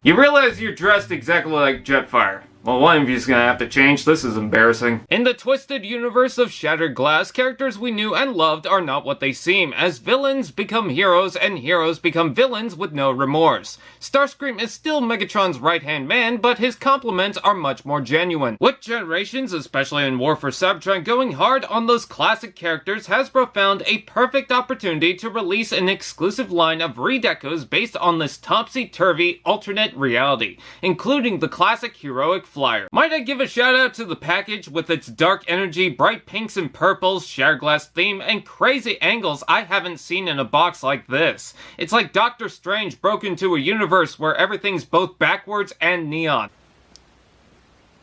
You realize you're dressed exactly like Jetfire. Well, one of you's gonna have to change. This is embarrassing. In the twisted universe of Shattered Glass, characters we knew and loved are not what they seem, as villains become heroes and heroes become villains with no remorse. Starscream is still Megatron's right-hand man, but his compliments are much more genuine. With Generations, especially in War for Cybertron, going hard on those classic characters, Hasbro found a perfect opportunity to release an exclusive line of redecos based on this topsy-turvy alternate reality, including the classic heroic flyer. Might I give a shout out to the package with its dark energy, bright pinks and purples, Shattered Glass theme, and crazy angles I haven't seen in a box like this. It's like Doctor Strange broke into a universe where everything's both backwards and neon.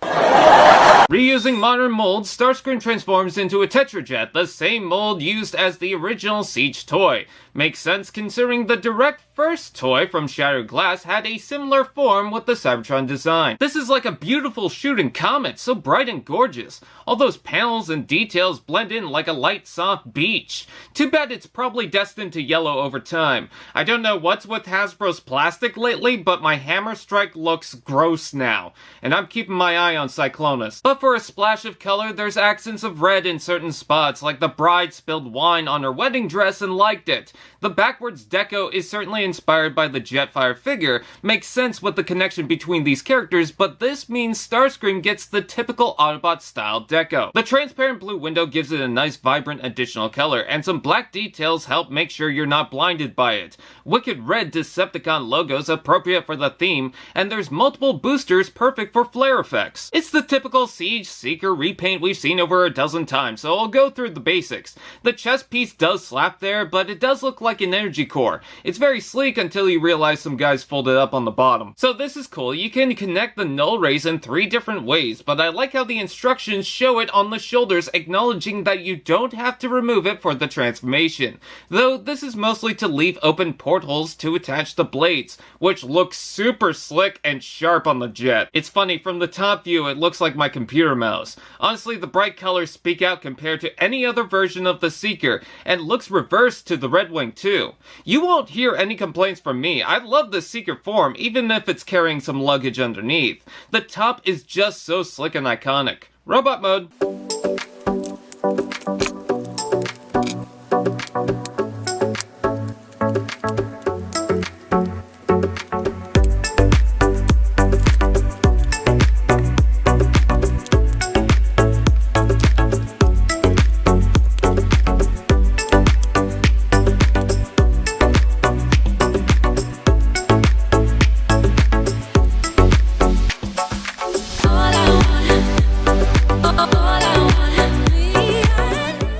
Reusing modern molds, Starscream transforms into a Tetrajet, the same mold used as the original Siege toy. Makes sense considering the direct first toy from Shattered Glass had a similar form with the Cybertron design. This is like a beautiful shooting comet, so bright and gorgeous. All those panels and details blend in like a light, soft beach. Too bad it's probably destined to yellow over time. I don't know what's with Hasbro's plastic lately, but my Hammer Strike looks gross now. And I'm keeping my eye on Cyclonus. But for a splash of color, there's accents of red in certain spots, like the bride spilled wine on her wedding dress and liked it. The backwards deco is certainly inspired by the Jetfire figure, makes sense with the connection between these characters, but this means Starscream gets the typical Autobot style deco. The transparent blue window gives it a nice vibrant additional color, and some black details help make sure you're not blinded by it. Wicked red Decepticon logos appropriate for the theme, and there's multiple boosters perfect for flare effects. It's the typical Siege Seeker repaint we've seen over a dozen times, so I'll go through the basics. The chest piece does slap there, but it does look like an energy core. It's very sleek until you realize some guys folded up on the bottom. So this is cool. You can connect the null rays in 3 different ways, but I like how the instructions show it on the shoulders, acknowledging that you don't have to remove it for the transformation. Though this is mostly to leave open portholes to attach the blades, which looks super slick and sharp on the jet. It's funny, from the top view it looks like my computer mouse. Honestly, the bright colors speak out compared to any other version of the Seeker, and looks reversed to the Red Wing too. You won't hear any complaints from me. I love the Seeker form, even if it's carrying some luggage underneath. The top is just so slick and iconic. Robot mode.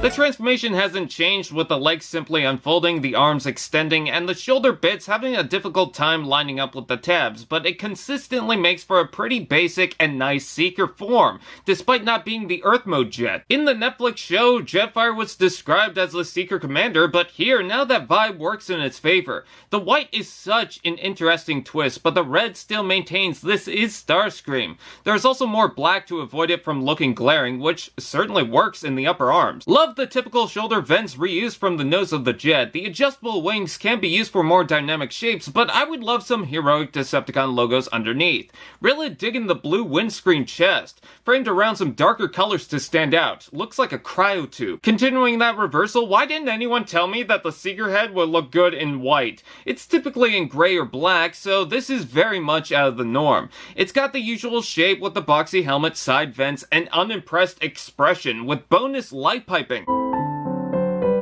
The transformation hasn't changed, with the legs simply unfolding, the arms extending, and the shoulder bits having a difficult time lining up with the tabs, but it consistently makes for a pretty basic and nice Seeker form, despite not being the Earth mode jet. In the Netflix show, Jetfire was described as the Seeker commander, but here, now that vibe works in its favor. The white is such an interesting twist, but the red still maintains this is Starscream. There's also more black to avoid it from looking glaring, which certainly works in the upper arms. Love the typical shoulder vents reused from the nose of the jet. The adjustable wings can be used for more dynamic shapes, but I would love some heroic Decepticon logos underneath. Really digging the blue windscreen chest, framed around some darker colors to stand out. Looks like a cryo tube. Continuing that reversal, why didn't anyone tell me that the Seeker head would look good in white? It's typically in gray or black, so this is very much out of the norm. It's got the usual shape with the boxy helmet, side vents, and unimpressed expression with bonus light piping.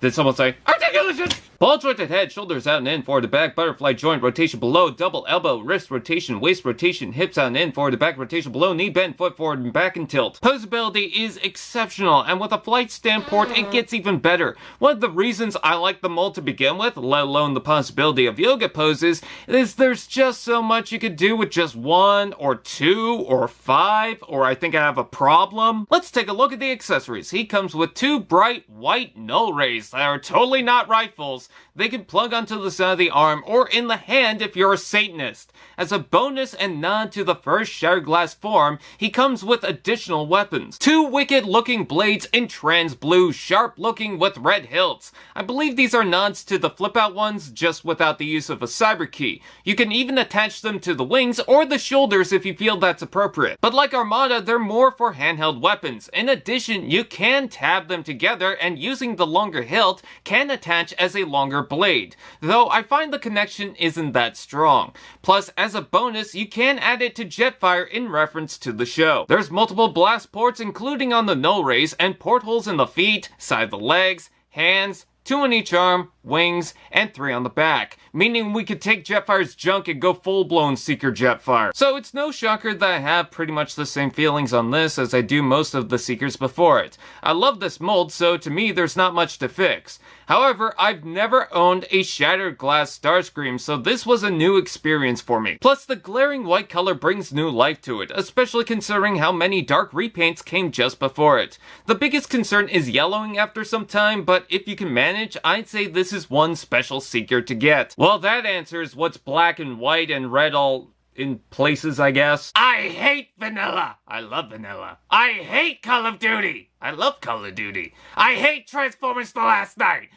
Did someone say Articulation? Ball jointed head, shoulders out and in, forward to back, butterfly joint, rotation below, double elbow, wrist rotation, waist rotation, hips out and in, forward to back, rotation below, knee bend, foot forward and back and tilt. Posability is exceptional, and with a flight stand port, it gets even better. One of the reasons I like the mold to begin with, let alone the possibility of yoga poses, is there's just so much you could do with just 1 or 2 or 5, or I think I have a problem. Let's take a look at the accessories. He comes with 2 bright white null rays that are totally not rifles, models. They can plug onto the side of the arm or in the hand if you're a Satanist. As a bonus and nod to the first Shattered Glass form, he comes with additional weapons. 2 wicked-looking blades in trans blue, sharp-looking with red hilts. I believe these are nods to the flip-out ones, just without the use of a cyber key. You can even attach them to the wings or the shoulders if you feel that's appropriate. But like Armada, they're more for handheld weapons. In addition, you can tab them together and using the longer hilt can attach as a longer blade, though I find the connection isn't that strong. Plus, as a bonus, you can add it to Jetfire in reference to the show. There's multiple blast ports including on the null rays and portholes in the feet, side of the legs, hands, 2 on each arm, wings, and 3 on the back, meaning we could take Jetfire's junk and go full-blown Seeker Jetfire. So it's no shocker that I have pretty much the same feelings on this as I do most of the Seekers before it. I love this mold, so to me there's not much to fix. However, I've never owned a Shattered Glass Starscream, so this was a new experience for me. Plus, the glaring white color brings new life to it, especially considering how many dark repaints came just before it. The biggest concern is yellowing after some time, but if you can manage, I'd say this is one special Seeker to get. Well, that answers what's black and white and red all in places, I guess. I hate vanilla. I love vanilla. I hate Call of Duty. I love Call of Duty. I hate Transformers The Last Night.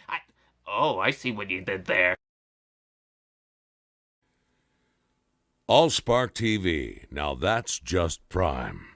Oh, I see what you did there. Allspark TV. Now that's just prime.